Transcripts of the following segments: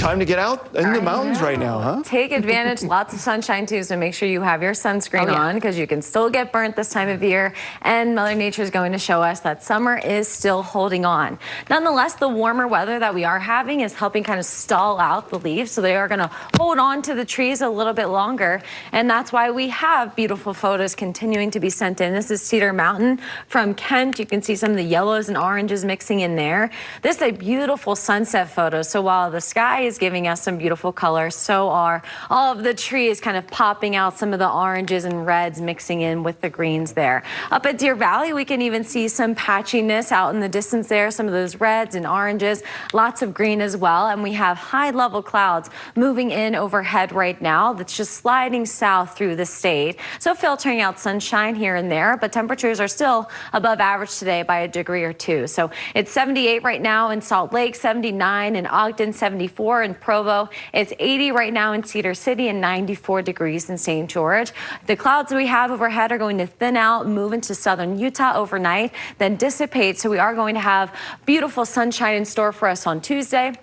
time to get out in the mountains right now, huh? Take advantage. Lots of sunshine too, so make sure you have your sunscreen on because you can still get burnt this time of year. And Mother Nature is going to show us that summer is still holding on. Nonetheless, the warmer weather that we are having is helping kind of stall out the leaves, so they are going to hold on to the trees a little bit longer. And that's why we have beautiful photos continuing to be sent in. This is Cedar Mountain from Kent. You can see some of the yellows and oranges mixing in there. This is a beautiful sunset photo. So while the sky is giving us some beautiful colors, so are all of the trees kind of popping out, some of the oranges and reds mixing in with the greens there. Up at Deer Valley, we can even see some patchiness out in the distance there, some of those reds and oranges, lots of green as well. And we have high level clouds moving in overhead right now that's just sliding south through the state. So filtering out sunshine here and there, but temperatures are still above average today by a degree or two. So it's 78 right now in Salt Lake, 79 in Ogden, 74 in Provo. It's 80 right now in Cedar City and 94 degrees in St. George. The clouds we have overhead are going to thin out, move into southern Utah overnight, then dissipate. So we are going to have beautiful sunshine in store for us on Tuesday.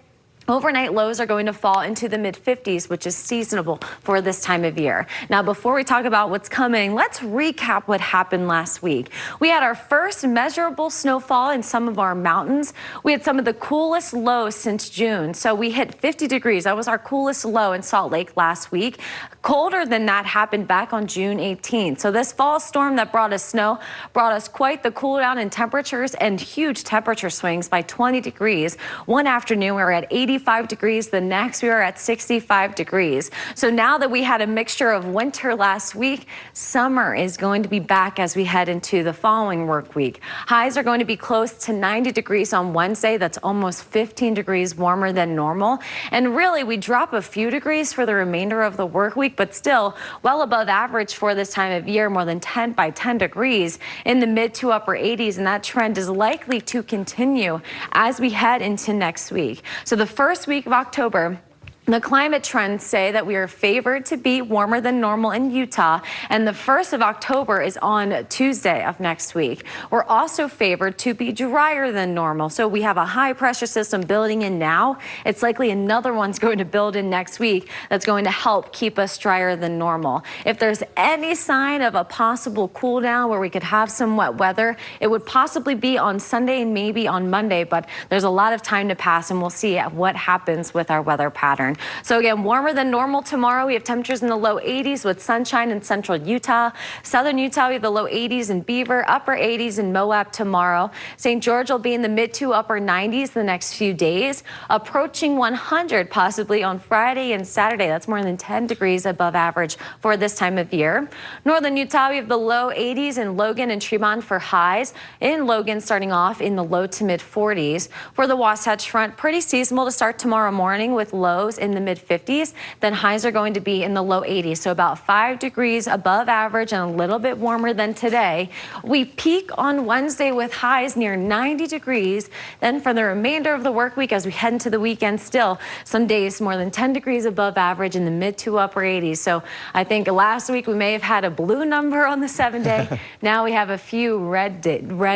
Overnight lows are going to fall into the mid-50s, which is seasonable for this time of year. Now, before we talk about what's coming, let's recap what happened last week. We had our first measurable snowfall in some of our mountains. We had some of the coolest lows since June. So we hit 50 degrees. That was our coolest low in Salt Lake last week. Colder than that happened back on June 18th. So this fall storm that brought us snow brought us quite the cool down in temperatures and huge temperature swings by 20 degrees. One afternoon, we were at 85 degrees. The next we were at 65 degrees. So now that we had a mixture of winter last week, summer is going to be back as we head into the following work week. Highs are going to be close to 90 degrees on Wednesday. That's almost 15 degrees warmer than normal. And really, we drop a few degrees for the remainder of the work week, but still well above average for this time of year, more than 10 by 10 degrees in the mid to upper 80s. And that trend is likely to continue as we head into next week. So the first week of October, the climate trends say that we are favored to be warmer than normal in Utah, and the 1st of October is on Tuesday of next week. We're also favored to be drier than normal, so we have a high pressure system building in now. It's likely another one's going to build in next week that's going to help keep us drier than normal. If there's any sign of a possible cool down where we could have some wet weather, it would possibly be on Sunday and maybe on Monday, but there's a lot of time to pass, and we'll see what happens with our weather pattern. So again, warmer than normal tomorrow. We have temperatures in the low 80s with sunshine in central Utah. Southern Utah, we have the low 80s in Beaver, upper 80s in Moab tomorrow. St. George will be in the mid to upper 90s the next few days, approaching 100 possibly on Friday and Saturday. That's more than 10 degrees above average for this time of year. Northern Utah, we have the low 80s in Logan and Tremont for highs. In Logan, starting off in the low to mid 40s. For the Wasatch Front, pretty seasonable to start tomorrow morning with lows in the mid 50s. Then highs are going to be in the low 80s. So about 5 degrees above average and a little bit warmer than today. We peak on Wednesday with highs near 90 degrees. Then for the remainder of the work week, as we head into the weekend, still some days more than 10 degrees above average in the mid to upper 80s. So I think last week we may have had a blue number on the 7-day. Now we have a few red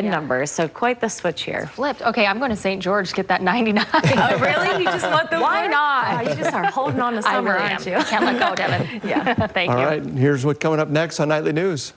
numbers. So quite the switch here. It's flipped. Okay, I'm going to St. George to get that 99. Oh, really? You just want the Why not? You just are holding on to summer, aren't you? Can't let go, Devin. Yeah. Thank you. All right, here's what's coming up next on Nightly News.